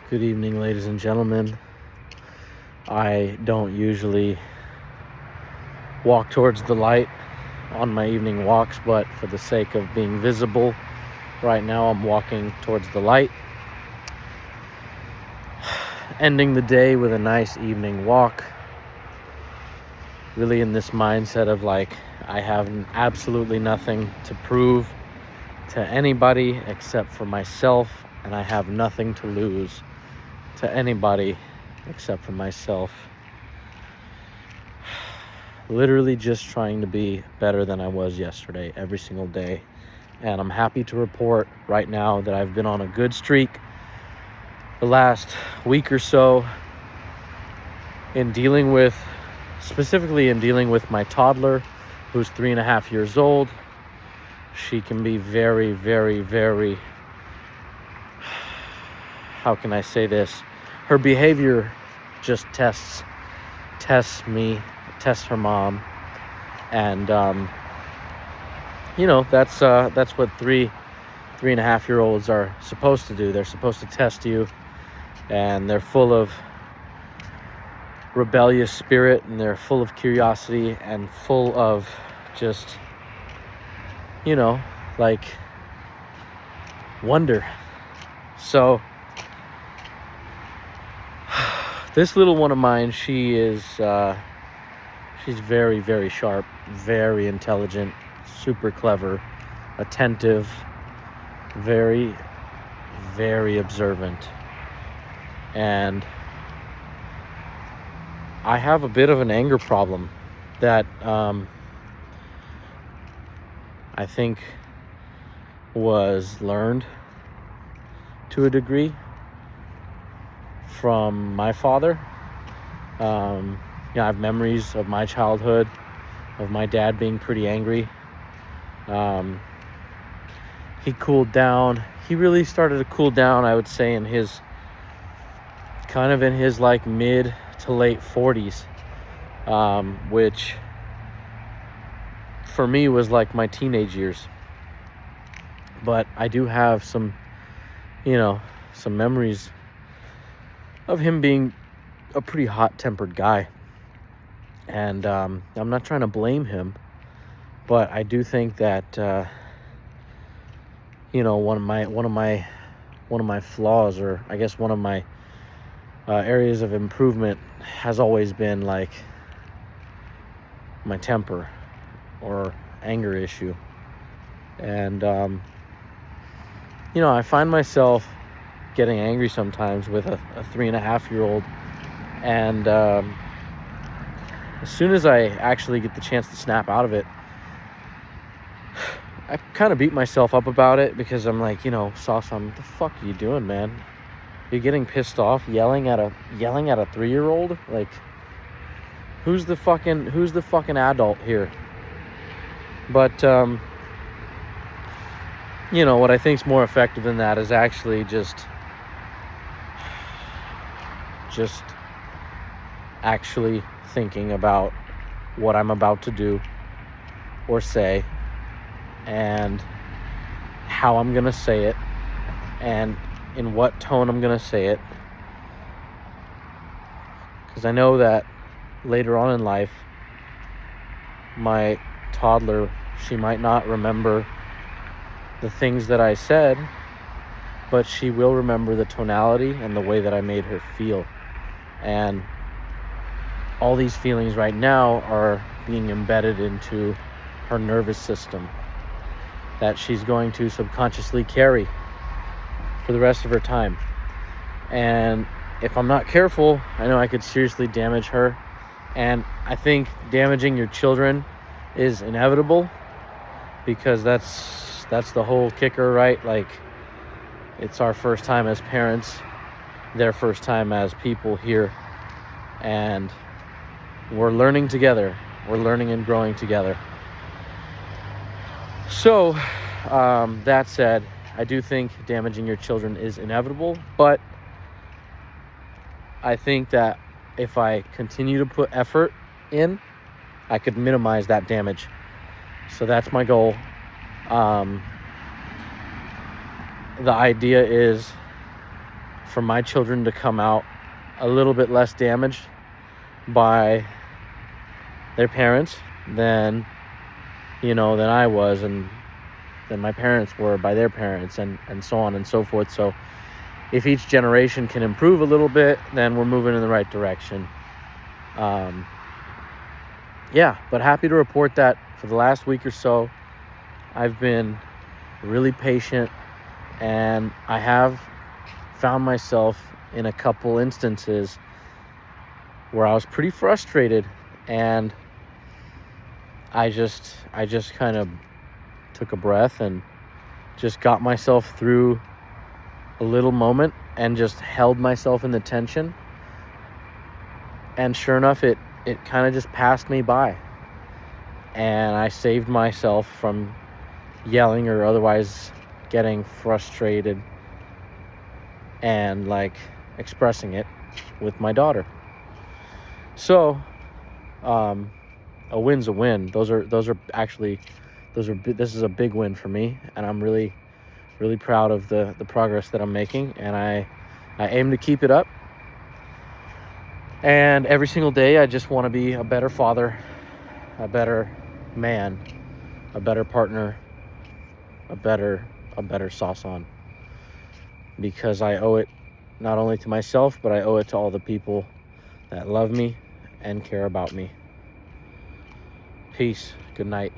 Good evening, ladies and gentlemen. I don't usually walk towards the light on my evening walks, but for the sake of being visible, right now I'm walking towards the light, ending the day with a nice evening walk. Really in this mindset of I have absolutely nothing to prove to anybody except for myself, and I have nothing to lose to anybody except for myself. Literally just trying to be better than I was yesterday every single day. And I'm happy to report right now that I've been on a good streak the last week or so specifically in dealing with my toddler, who's 3.5 years old. She can be very, very, very, how can I say this? Her behavior just tests me, tests her mom. And, that's what 3.5-year-olds are supposed to do. They're supposed to test you, and they're full of rebellious spirit, and they're full of curiosity and full of just, wonder. So this little one of mine, she's very, very sharp, very intelligent, super clever, attentive, very, very observant. And I have a bit of an anger problem that I think was learned to a degree from my father. I have memories of my childhood, of my dad being pretty angry. He cooled down. He really started to cool down, I would say, in his mid to late 40s, which for me was like my teenage years. But I do have some memories of him being a pretty hot-tempered guy. And I'm not trying to blame him, but I do think that one of my flaws, or I guess one of my areas of improvement, has always been my temper or anger issue. And I find myself getting angry sometimes with a 3.5-year-old, and as soon as I actually get the chance to snap out of it, I kind of beat myself up about it, because I'm like, Sasa, what the fuck are you doing, man? You're getting pissed off yelling at a 3-year-old? Like, who's the fucking adult here? But what I think is more effective than that is actually just actually thinking about what I'm about to do or say, and how I'm gonna say it, and in what tone I'm gonna say it. Because I know that later on in life, my toddler, she might not remember the things that I said, but she will remember the tonality and the way that I made her feel. And all these feelings right now are being embedded into her nervous system that she's going to subconsciously carry for the rest of her time. And if I'm not careful, I know I could seriously damage her. And I think damaging your children is inevitable, because that's the whole kicker, right? Like, it's our first time as parents, their first time as people here, and we're learning together. We're learning and growing together. So, that said, I do think damaging your children is inevitable, but I think that if I continue to put effort in, I could minimize that damage. So that's my goal. The idea is for my children to come out a little bit less damaged by their parents than I was, and than my parents were by their parents, and so on and so forth. So if each generation can improve a little bit, then we're moving in the right direction. But happy to report that for the last week or so, I've been really patient, and I have found myself in a couple instances where I was pretty frustrated, and I just kind of took a breath and just got myself through a little moment and just held myself in the tension. And sure enough, it kind of just passed me by, and I saved myself from yelling or otherwise getting frustrated and expressing it with my daughter. So a win's a win. This is a big win for me, and I'm really, really proud of the progress that I'm making, and I aim to keep it up. And every single day I just want to be a better father, a better man, a better partner, a better Sasan, because I owe it not only to myself, but I owe it to all the people that love me and care about me. Peace. Good night.